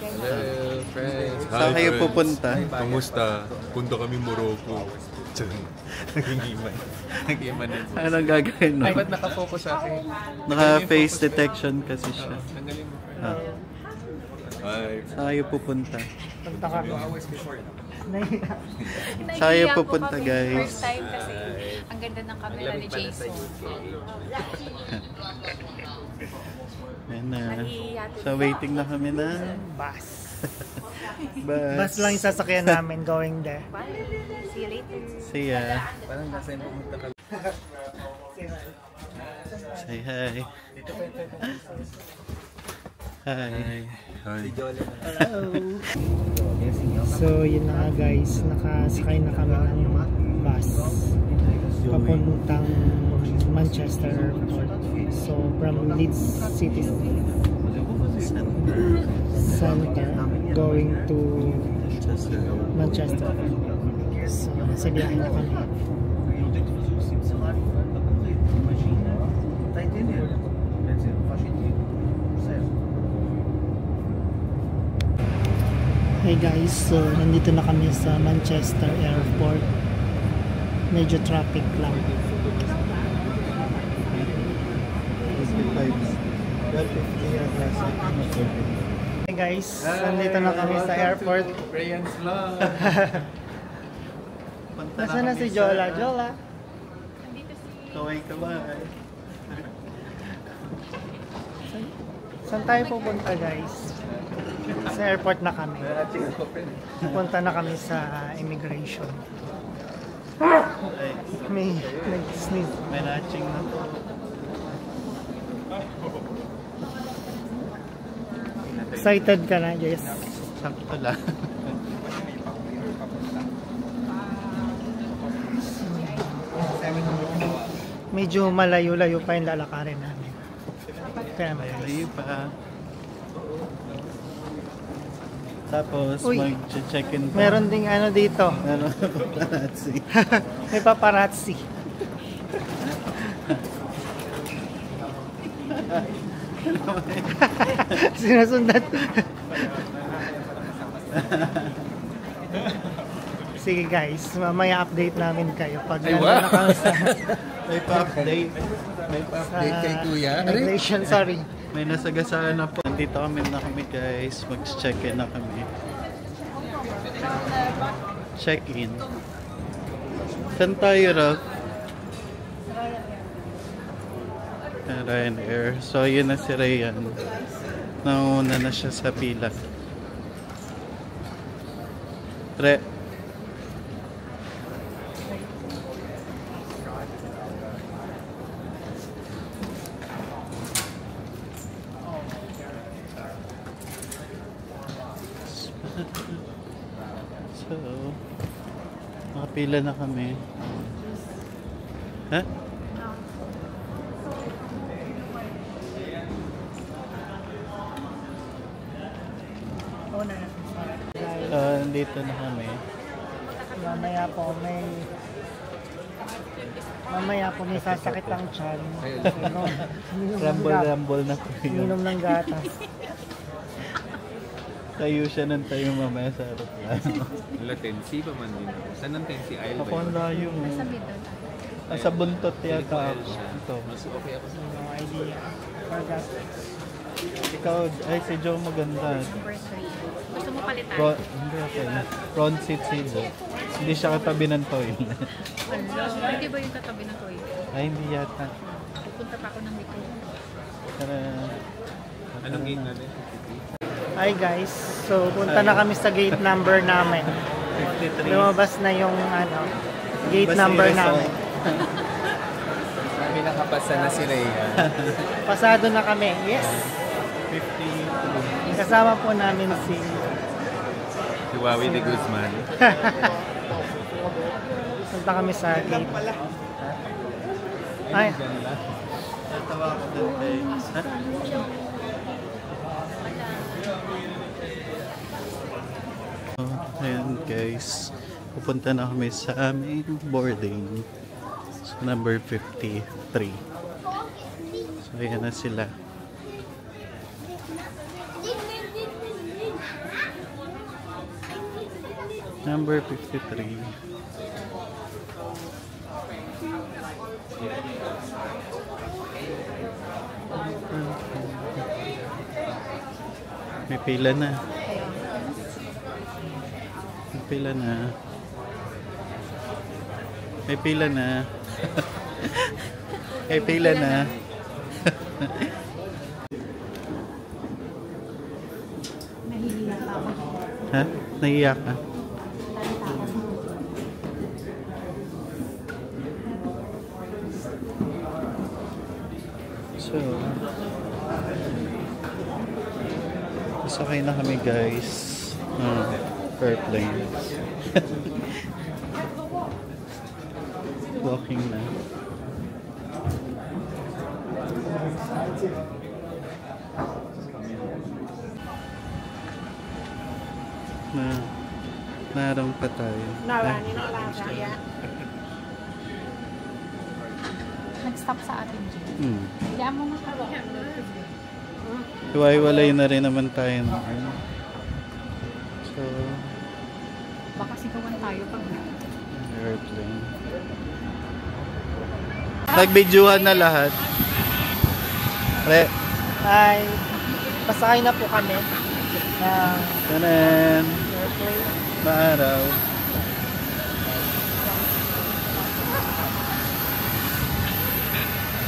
Hello, friends. Saan kayo pupunta? Kamusta? Punta kami Morocco. Nag-iman. Nag-iman din. Anong gagawin mo? Ay, ba't nakafocus sa akin? Naka-face detection kasi siya. Tanggalin mo, friend. Hi. Saan kayo pupunta? Punta kami. Saan kayo pupunta, guys? First time kasi ang ganda ng camera ni Jason. Ayan na. So, waiting na kami na. Bus. Bus. Bus lang yung sasakyan namin going there. See you later. See ya. Parang nasa yung pumunta ka. Say hi. Hi. Hi. Hello. So yun na nga guys, nakasakay na kami ng bus papuntang Manchester Airport. So from Leeds City Center going to Manchester. So nasa biyahe na kami. Hey guys, so nandito na kami sa Manchester Airport. Medyo traffic lang. Hey guys, nandito na kami sa airport. Rayans vlog. Nasaan na si Jola? Jola? Kaway-kaway. Saan tayo pupunta guys? Sa airport na kami. Punta na kami sa immigration. May nag-sneeze. May natching na po. Excited ka na, Jess? Sakto lang. Medyo malayo-layo pa yung lalakarin namin. Kaya Malayo pa. Tapos, Uy, mag-check-in pa. meron ding ano dito. Meron paparazzi. May paparazzi. Sinusundan. Sige guys, mamaya update namin kayo pag nandun na kami sa May pa-update. May pa-update kay Kuya. immigration, sorry. May nasagasaan na po. Nandito kami na kami guys. Mag-check-in na kami. Check-in. Saan tayo, Ralph? Ryanair. So, yun na si Ryan. Nauna na siya sa pila. Re. So, nakapila na kami. Ha? Nandito na kami. Mamaya po may sasakit ang tiyan. Rumble na po yun. Minom ng gatas. Tayo siya ng tayo mamaya sa aeroplano. Wala, Tensi pa man din. Saan ang Tensi Isle Ako ang layo mo. Sa buntot yata ako. Ito. Mas okay ako sa No idea. Forgot. Ikaw, ay si Joe maganda. Gusto mo palitan? Hindi okay. Front seat si Joe. Hindi siya katabi ng toilet. Hindi ba yung tatabi ng toilet? Ay, hindi yata. Pupunta pa ako ng Miko. Tara. Anong gate natin? Hi guys, so punta na kami sa gate number namin. 53. Lumabas na yung ano, gate Basta number yung result. namin. Kami nakapasa na si Rhea. Pasado na kami, yes. 52. Kasama po namin si Si Wawi de Guzman. punta kami sa gate. Ay, Tatawa ko dun kay... Ha? Ayan guys, pupunta na kami sa aming boarding. So, number 53. So ayan na sila. Number 53. May pila na. May pila na. May pila na. May pila na. Nahihiya pa ako. Ha? Naiiyak ka? So, sakay na kami guys. Airplane. Walking na. Narang pa tayo. Nag-stop sa atin, Jay. Kaya mo na ka. Iwaiwalay na rin naman tayo ng ano. So, Baka sigawan tayo pag airplane. Nagbidyuhan na lahat. Ay, pasakay na po kami ng Tanan! airplane. Maaraw.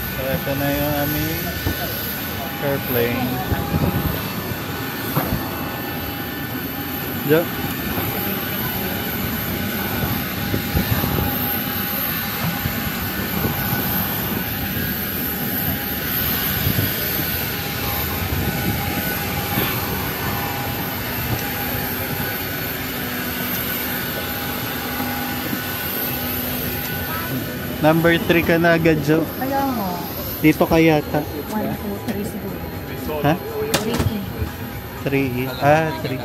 So, ito na yung aming airplane. Jo. Number 3 ka na agad, Jo. Kaya mo, Dito ka yata. 1, 2, 3 siguro. Ha? 3. 3. Ah, 3.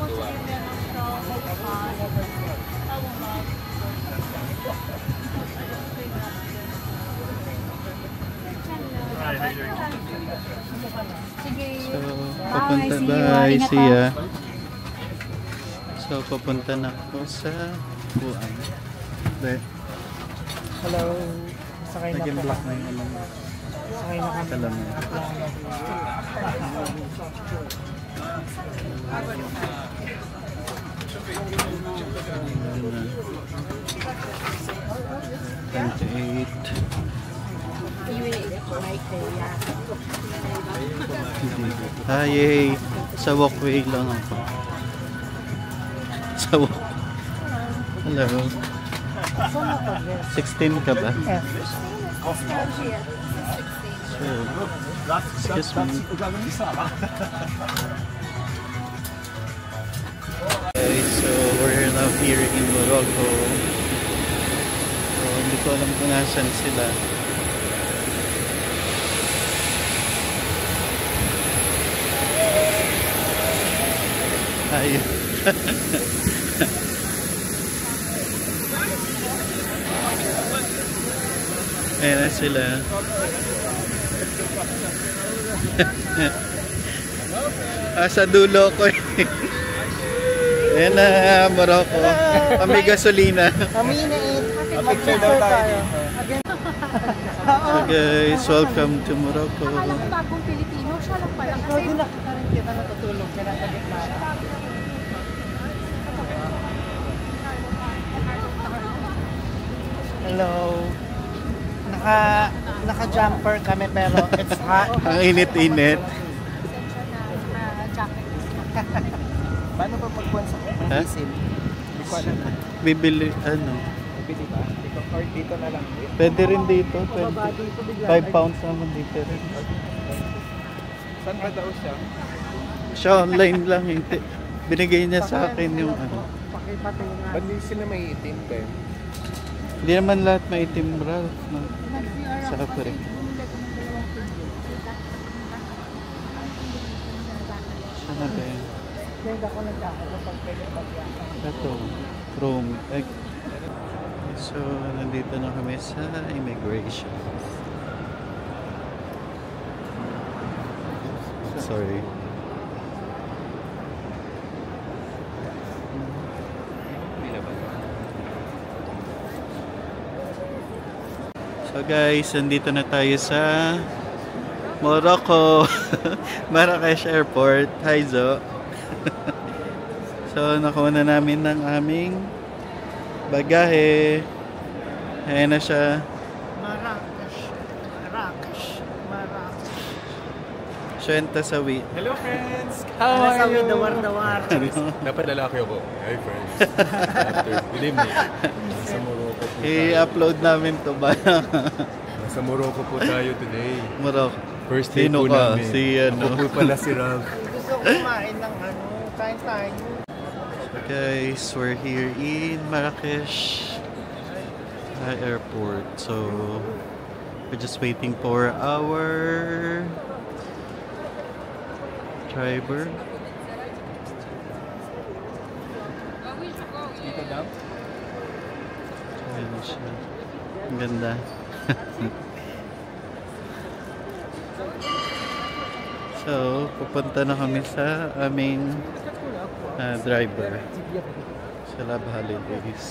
Sige. So, papunta see you. bye. Ingat See ka. ya. So, papunta na ako sa Buan. hello. Sakay na Naging po block kami. na yung alam mo. Sakay na kami. Alam mo. Ah, yay. Sa walkway lang ako. Sa walk. Hello. 16 ka ba? F. So, excuse me. Okay, so we're now here in Morocco. So, hindi ko alam kung nasan sila. Ayun. Ayan na sila. Sa dulo ko eh. Ayan na, Morocco. Kami gasolina. Kami iniit. Mag-picture tayo. So guys, welcome to Morocco. Akala ko bagong Pilipino. Siya lang pala. Ikaw Kasi din nakita rin kita natutulog ka na sa gitna. Hello. Naka-jumper kami pero it's hot. Ang init-init. jacket. Paano pa pagkuhan sa Ha? diesel? Hindi ko alam. Bibili, ano? Bibili ba? Or dito na lang. Pwede rin dito. Pababa dito bigla. 5 pounds naman dito rin. Saan ba daw siya? Siya online lang. Hindi. Binigay niya sa akin yung ano. Pakipati nga. Ba't di sila may itim ba? Hindi naman lahat maitim, Ralph. No? Sa Africa. Ano ba yun? Hindi ako nagkakalo pag pwede magyakap. Ito. Chrome. Ay. So, nandito na kami sa immigration. Sorry. So guys, nandito na tayo sa Morocco. Marrakesh Airport. Hi Zo. So nakuha na namin ng aming bagahe. Ayan na siya. Marrakesh. Syenta sawi. Hello friends! How are you? Dawar-dawar. Dapat lalaki ako. Hi friends. After, good evening. Nasa Morocco po tayo. I-upload namin to ba? Nasa Morocco po tayo today. Morocco. First day Sino po ka? namin. Si ano? Ako po pala si Ralph. Gusto ko kumain ng kain tayo. So guys, we're here in Marrakesh Airport. So we're just waiting for our driver. Dito daw? Ayan siya. Ang ganda. So, pupunta na kami sa aming driver sa Love Holidays.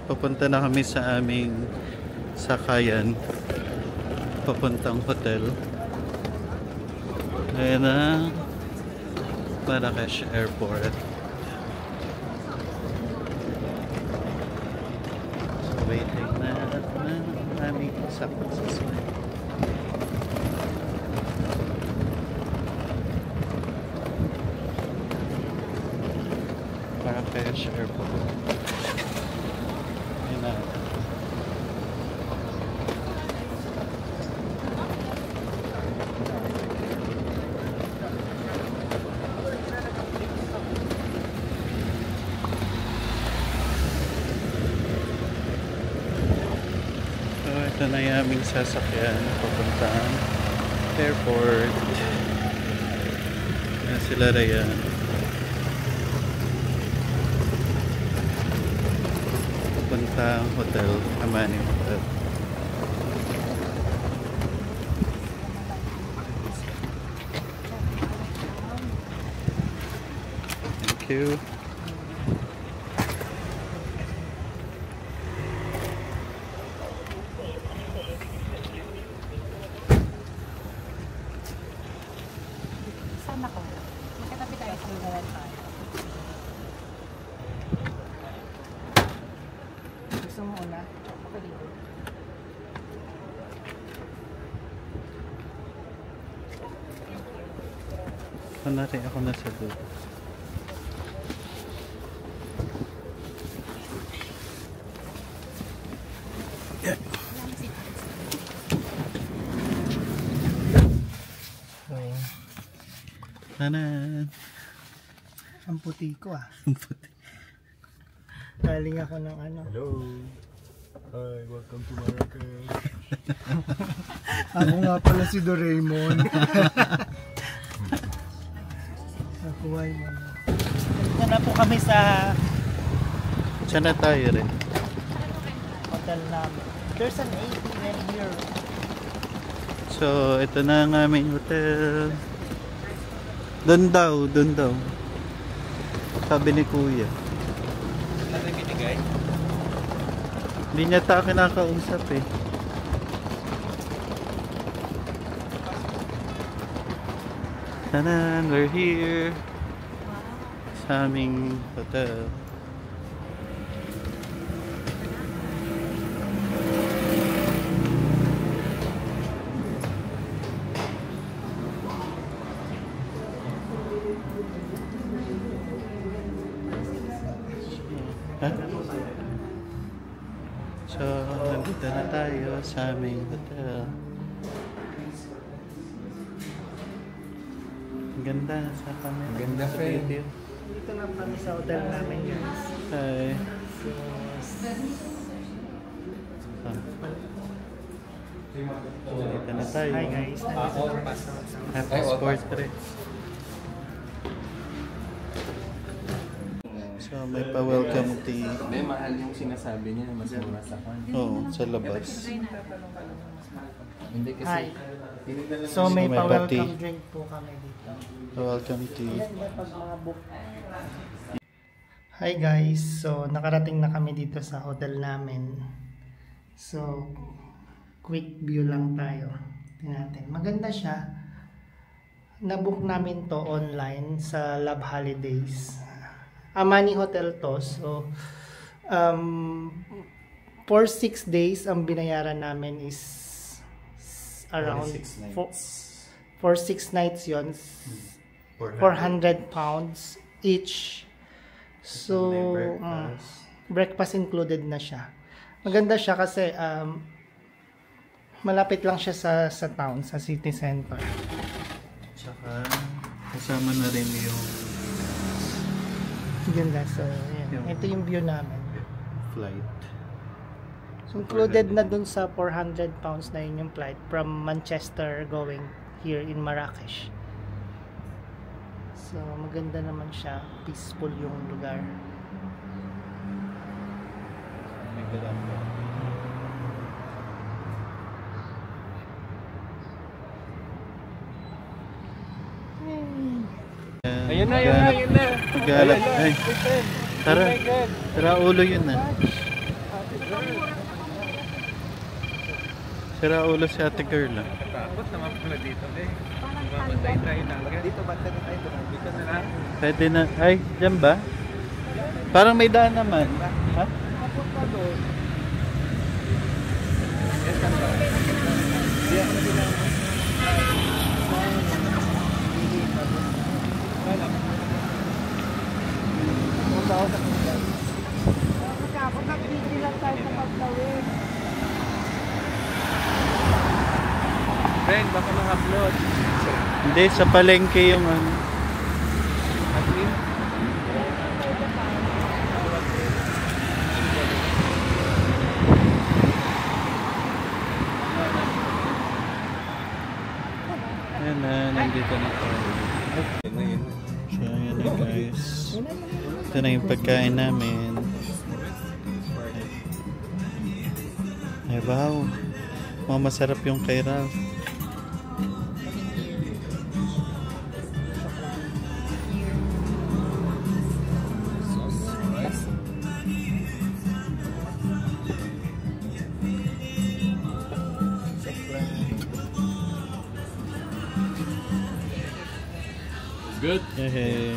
Pupunta na kami sa aming sakayan papuntang hotel. Ayan na Marrakesh Airport. So waiting na aming sakot sa sila. Marrakesh Airport. Ayan na. So ito na yung aming sasakyan papuntang airport. Ayan sila Ryan. Papuntang hotel, Amani Hotel. Thank you. Saan ako? Magkatabi tayo sa lugaran pa. Gusto mo una? Okay dito. Kunwari ako nasa dulo. So, Tanan! ang puti ko Ang puti. Galing ako ng ano. Hello! Hi, welcome to Marrakesh. Ako nga pala si Doraemon. Nakuha yun. Ito na po kami sa Saan na tayo rin? hotel namin. There's an ATM here. So, ito na ang aming hotel. Doon daw. Sabi ni Kuya. Ano yung binigay? Hindi niya tayo kinakausap eh. Tanan, we're here. Sa aming hotel. Ha? So, nandito na tayo sa aming hotel. Ang ganda sa camera. Ganda, Sa friend. video. Dito na kami sa hotel namin guys. Hi. So, Nandito na tayo. hi guys. Nandito kami sa hotel. Happy Sport Trip. So, may pa-welcome tea. May mahal yung sinasabi niya, mas mura sa kwan. Oo, sa labas. Hindi kasi. Hi. Tinignan lang So may may pa-welcome pati. drink po kami dito. Pa-welcome tea. Hi guys, so nakarating na kami dito sa hotel namin. So quick view lang tayo. Tingnan natin. Maganda siya. Nabook namin to online sa Love Holidays. Amani Hotel to. So for 6 days ang binayaran namin is around 6 nights. for 6 nights yon, 400 pounds each. So breakfast included na siya. Maganda siya kasi malapit lang siya sa town, sa city center. Tsaka kasama na rin yung Ganda. So yan. Ito yung view namin. flight. Included na dun sa 400 pounds na yun yung flight from Manchester going here in Marrakesh. So maganda naman siya. Peaceful yung lugar. May galamba. Ayun na, ayun na, ayun na. Galap. Ay. Tara. Tara ulo yun na. Sira ulo si ate girl. Takot naman pala dito eh. Mamatay tayo lang. Dito ba tayo dito na lang? Pwede na. Ay, dyan ba? Parang may daan naman. Ha? Papunta doon. Friend, baka ma-upload. Hindi, sa palengke yung ano. Admin? Ayan na, nandito na tayo. So, ayan na guys. Ito na yung pagkain namin. Ay, wow. Mga masarap yung kay Ralph. Good. Hehe.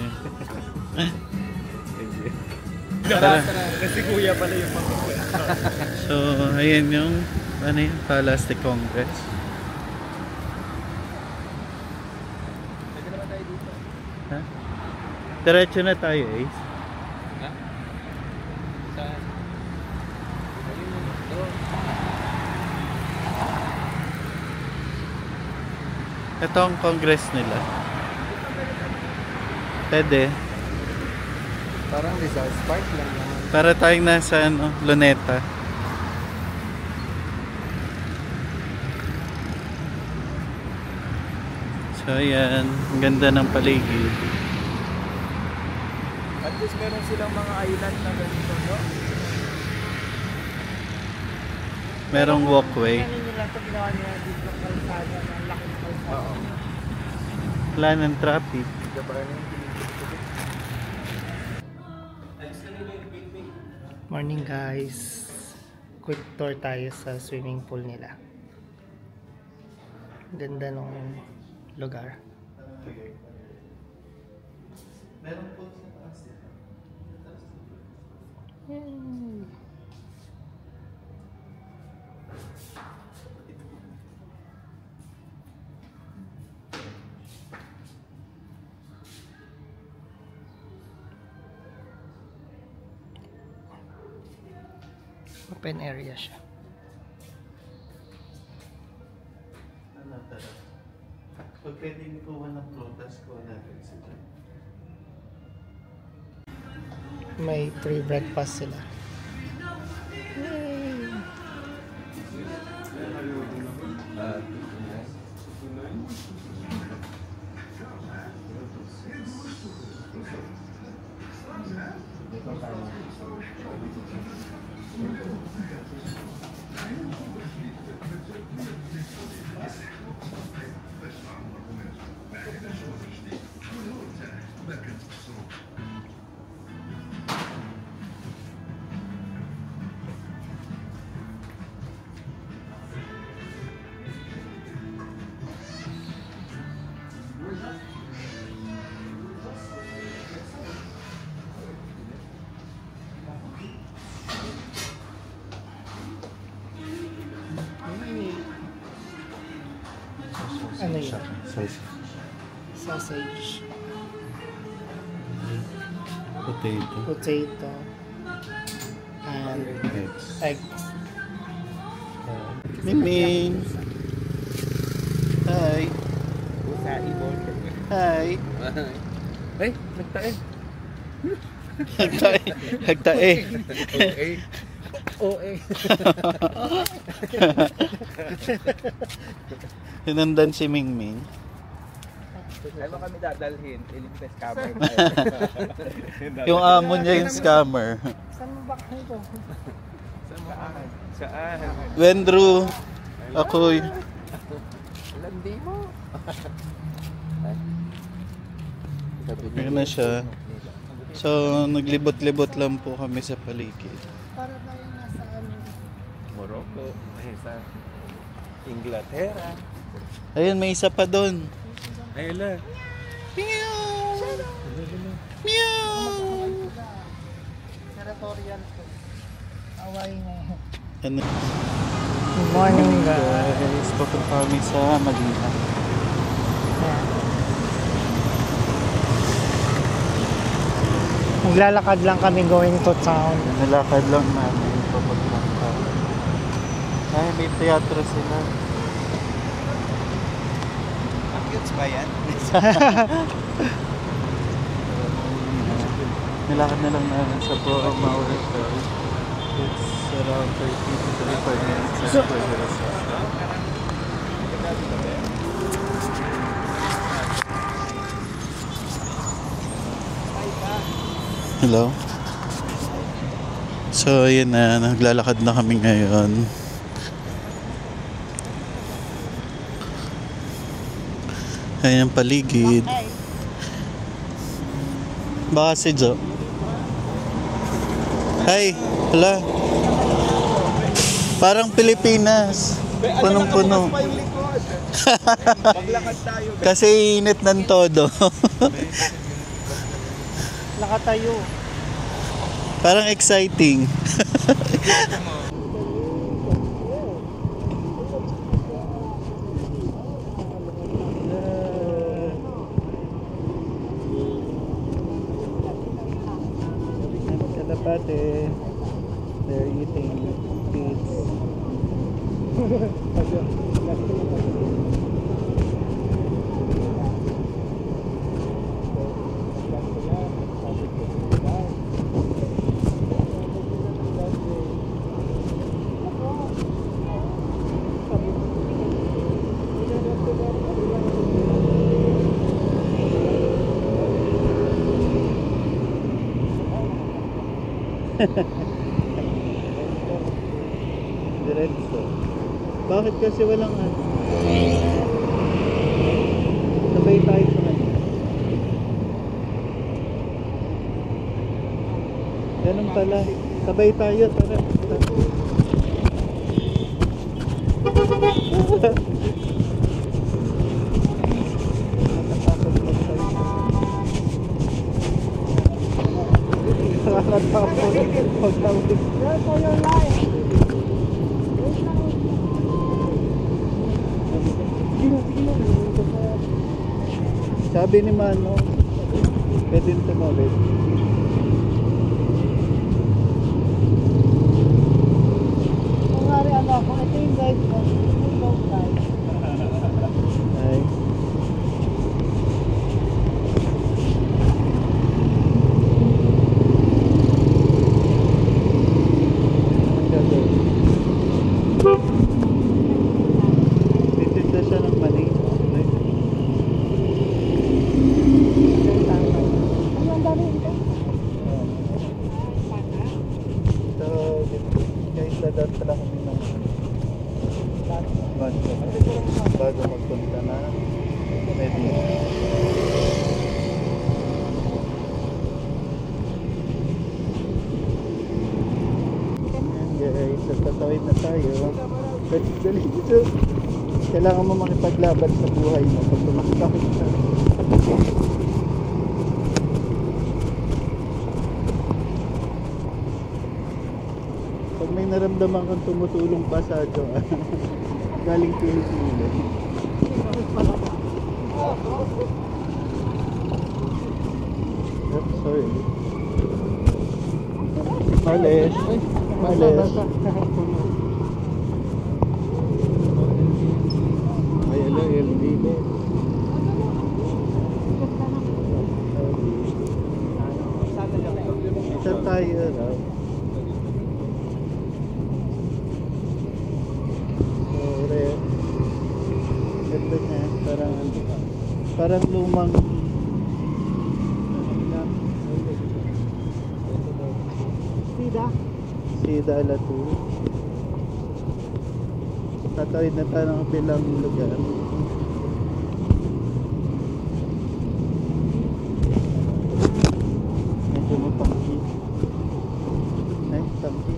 Tara. Kasi kuya pala yung mga. So, ayan yung ano yun, Palace de Congress. Pwede naman tayo dito. Ha? Diretso na tayo, Ace. Ha? Saan? Ayun yun. Doon. Ito ang Congress nila. Pwede. Parang Rizal Park lang naman. Para tayong nasa ano, Luneta. So ayan, ang ganda ng paligid. At least meron silang mga island na ganito, no? Merong walkway. Ano nila ito ginawa nila dito ng kalsada, ng laking kalsada. Oo. Wala ng traffic. Morning guys. Quick tour tayo sa swimming pool nila. Ganda ng lugar. Meron po sa taas. Open area siya. Ano tara? Pag pwedeng kuha ng prutas, kuha natin sila. May free breakfast sila. Ano yun? Sausage. Sausage. Potato. Potato. And Eggs. eggs. Ming. Hi. Hi. Ay, nagtae. Hagtae. Hagtae. OA. Hinundan si Mingming. Ay mo kami dadalhin, iligtas scammer. Yung amo niya yung scammer. Saan mo ba kayo? Saan? Wendru. Ako'y. Landi mo. Yun na siya. So, naglibot-libot lang po kami sa paligid. Para tayo nasa ano. Morocco, ay sa Inglaterra. Ayun, may isa pa doon. Ayun lang. Territorial po. Away na yun. Ano? Good morning guys. Guys, papunta kami sa Manila. Maglalakad lang kami going to town. Nalakad lang namin papunta. Ay, may teatro sila. Ang cute ba yan? Nilakad na lang namin sa Bohol Hotel. It's around 30 to 35 minutes after the resort. Hello? So, ayun na. Naglalakad na kami ngayon. Ayan ang paligid. Baka si Jo. Hi! Hala! Parang Pilipinas. Punong-puno. Maglakad tayo. Kasi init ng todo. Nakatayo. Parang exciting. Kalapate. They're eating kids. Diretso. Bakit kasi walang ano? Sabay tayo sa kanila. Ganun pala. Sabay tayo. Tara. Sabi ni Mano, pwede tumawid. Kung nga rin ano ako, ito yung guide ko. Ito yung guide. Ay. Titinda siya ng mani. Ano ang dami ito? So, guys, dadaan pala kami ng bago magpunta na Medina. Ayan guys, at tatawid na tayo. Dali dito. Kailangan mo makipaglaban sa buhay mo pag tumaktakot ka. Pag may naramdaman kang tumutulong pa sa galing Pilipinas. Oops, sorry. Malis. Malis. Ay, hello, LB. Saan tayo, Rob? Ore. Ganda niya. Parang lumang Sida Alatu. Tatawid na tayo ng bilang lugar. Medyo mapangki. Ay, pangki.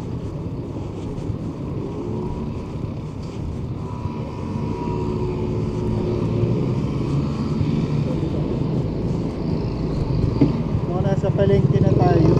Mga nasa palengke na tayo.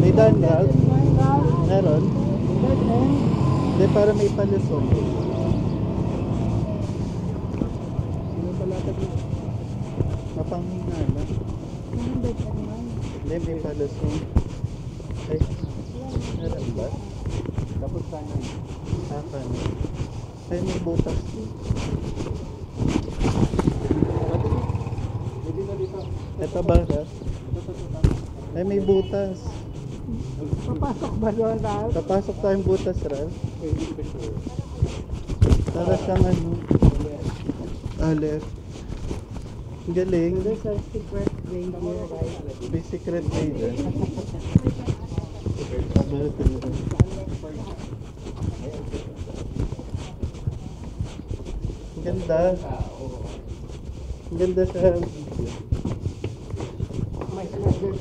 May daan, Ralph? Meron? Hindi, para may palusong. Mapanghina na. Hindi, may palusong. Ay, meron ba? Tapos kanan. Kanan. Ay, may butas. Ito ba? Ay, may butas. Papasok ba doon, Ralph? Papasok tayong butas, Ralph. Para siyang ano. Left. Galing. There's a secret way here, guys. May secret way dyan. Ganda. Ganda siya. My secret.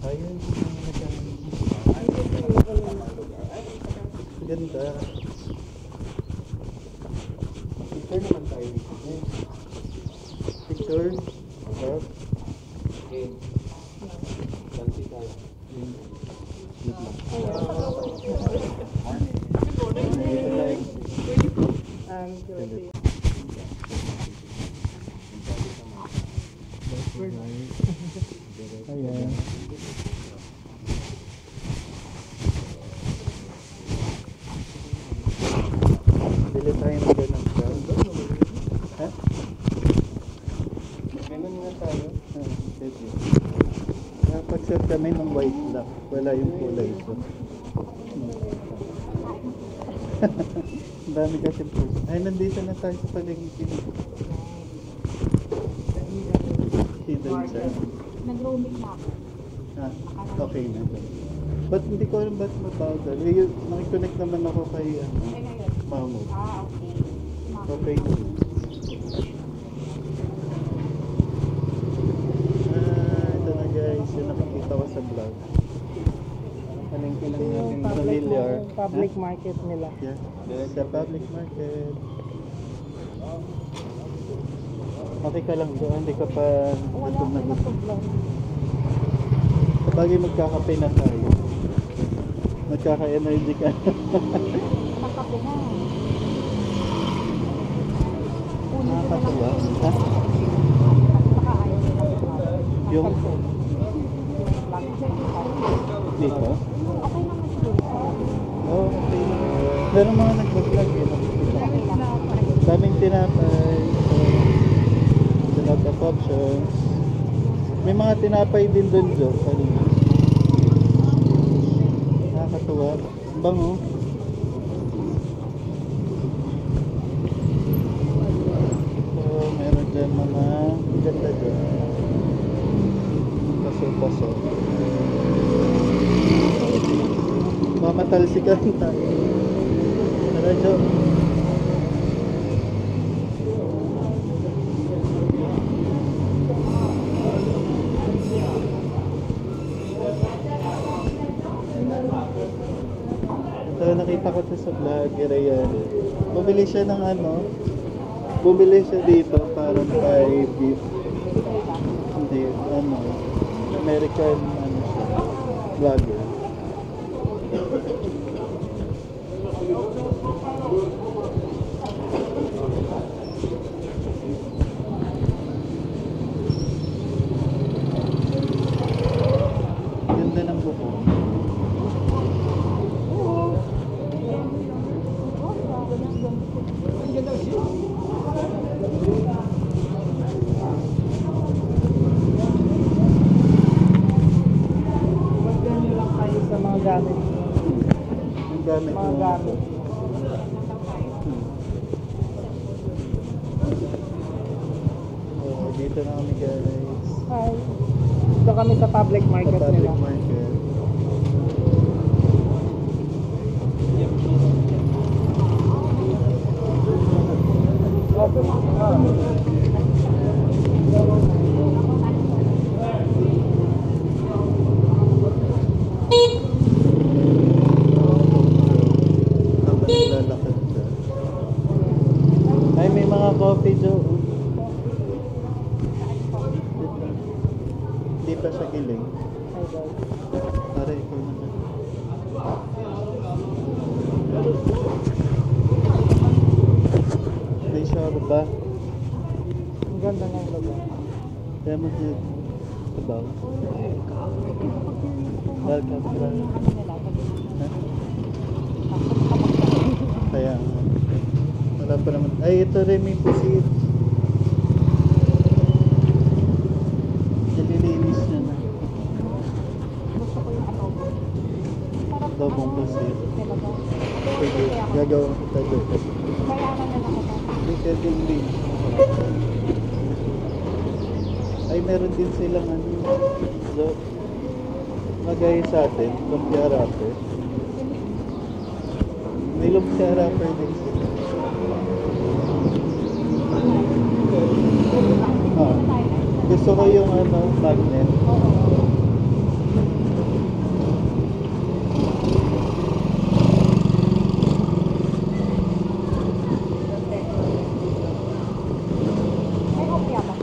Ayun. Ganda. Picture naman tayo. Picture. Love. Ayan. Bili tayo ng ganun. Ha? Ganun nga tayo. Pag-set kami ng white lang. Wala yung kulay ito. Ang dami kasi po. Ay, nandito na tayo sa palengke. Hidden siya. Nag-roaming na ako. Ah, okay na. Ba't hindi ko alam ba't mabagal? Nakiconnect naman ako kay Mahmoud. Okay. Okay na. Ito na guys. Yung nakikita ko sa vlog. Palengke lang natin familiar. Public market nila. Yeah, sa public market. Okay ka lang doon, hindi ka pa gutom na gutom. Sabagay magkakape na tayo. Magkaka-energy ka. Nakape na. Nakakatuwa. Ha? Baka ayaw nila. Yung dito? Okay naman siguro. Oo, okay. Pero mga nag-vlog eh. Daming tinapay. A lot of options. May mga tinapay din doon, Jo. Nakakatuwa. Ang bango. So, meron dyan mga ganda dyan. Paso-paso. Mamatalsikan tayo. Tara, Jo. So, nakita ko siya sa vlogger, ayan. Bumili siya ng ano, bumili siya dito parang kay beef. Hindi, ano, American, ano siya, vlogger. Ganda ng buko. Magdan nyo lang kayo sa mga gamit. Ang gamit Mga mo. gamit. Oh, dito na kami guys. Hi. Dito kami sa public Sa market public nila. market. Habang naglalakad ka. Ay, may mga coffee Joe. Hindi pa siya giling. Para ikaw naman. May shower ba? Ang ganda ng lugar. Kaya mo siya sabaw. Welcome to Ha? Kaya nga. Wala pa naman. Ay, ito rin may pusit. Nililinis niya na. Gusto ko yung adobo. Sarap Adobong pusit. talaga. Sige, gagawin kita doon. Bayaran na lang ako. Hindi ka din din. Ay, meron din silang ano. So, magay sa atin, lumpia wrapper. May lumpia wrapper din sila. Ah, gusto ko yung ano, magnet. May hopya ba?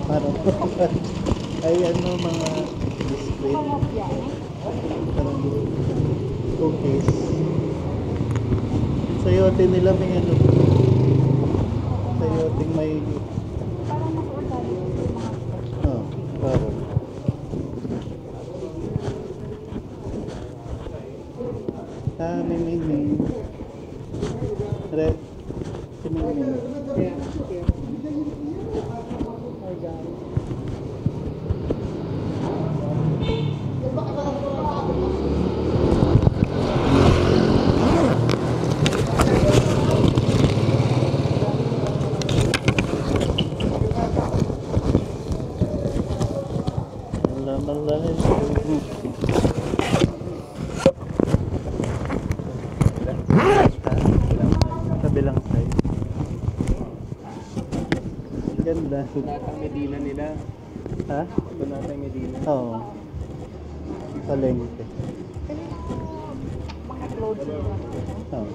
Parang, ay ano, mga biscuit. May hopya. Parang cookies. Sayote nila may ano. Sayote may, Parang mas organic yung mga parang. Ah, may mingming. Red. Si mingming. Yeah, here. Hi guys. Malamalay. Kabilang side. Ganda. Natang Medina nila. Ha? Ito natang Medina. Oo. Palengke. mga clothes. Oo.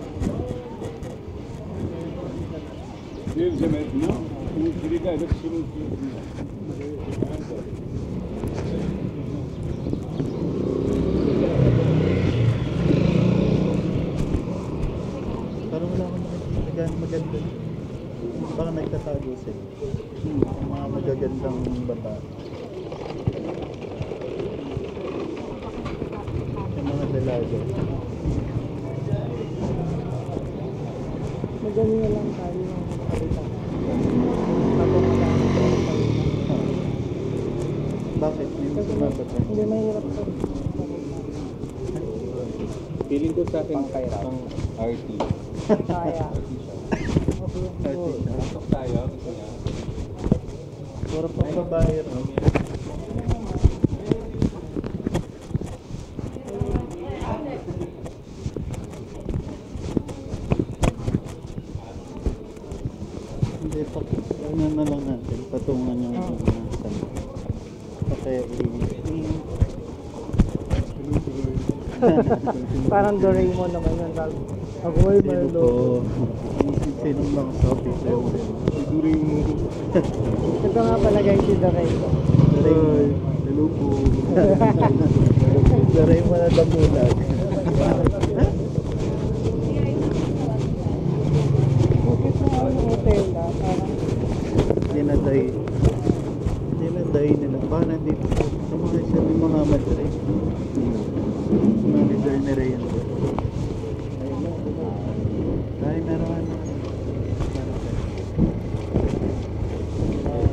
Parang wala akong nakikita gano'ng maganda. Baka nagtatago sila. Yung mga magagandang bata. Yung mga dalaga. Magano na lang tayo ng salita. Tapos madami tayo ng salita. Oo. Bakit? May mas mabata. Hindi mahirap to. Feeling ko sa akin pang RT. Kaya. Pasok tayo. Gusto niya. Puro pang babae rin. Hindi pa. Ano na lang natin. Patungan yung nasan. O kaya i-siguro. Parang Doraemon naman yun. Ako ay Sino Milo. po? Sinong mga sopi sa'yo? Ito nga pala guys, si Doraemon. Hello po. Doraemon na damulag. Bakit mo ang hotel na? Parang Dinaday nila. Baka nandito sa mga siya ni Muhammad Ray. Manager ni Ray yan. Ay, meron ano.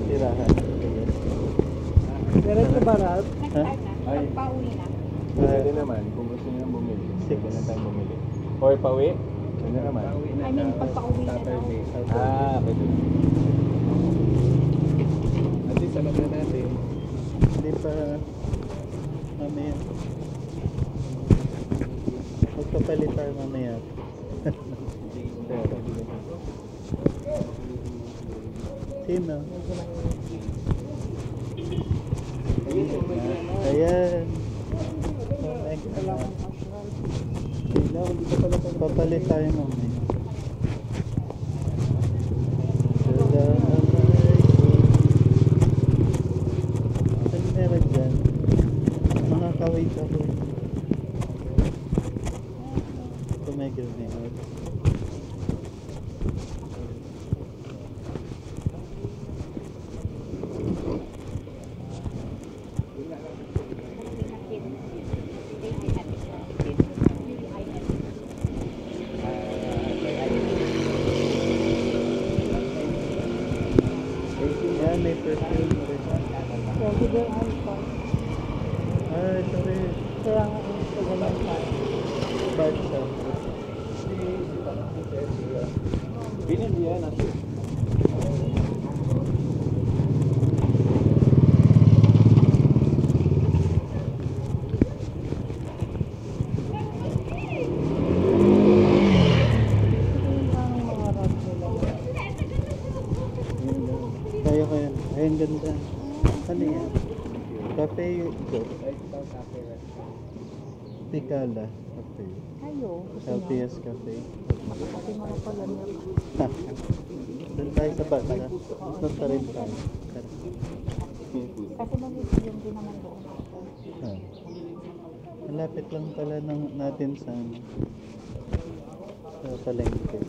Tirahan. diretso ba, Ralph? Nag-start na. Ay. Pagpa-uwi na. Pwede naman, kung gusto niyo bumili. Pwede na tayo bumili. Or pauwi? Pwede naman. I mean, pagpa-uwi na daw. Pwede. At least alam na natin. Hindi pa mamaya. Magpapalit tayo mamaya. Sino? Ayan. Papalit tayo mamaya. Ano meron dyan? Mga kawait ako. Tumigil na yun. Yan, may perfume rin. Pwede ba yung alcohol? Ay, sorry. Kaya nga yung pagalan tayo. Bad shop. Binili yan natin. Kaya. Ay, ang ganda. Ano yan? Cafe ito. Tikala. Cafe. Kayo, gusto nyo? LTS Cafe. Kasi mga pala niya. Doon tayo sa bata. Doon pa rin tayo. Tara. Kasi mag-isigyan din naman doon. Ah. Malapit lang pala natin sa palengke.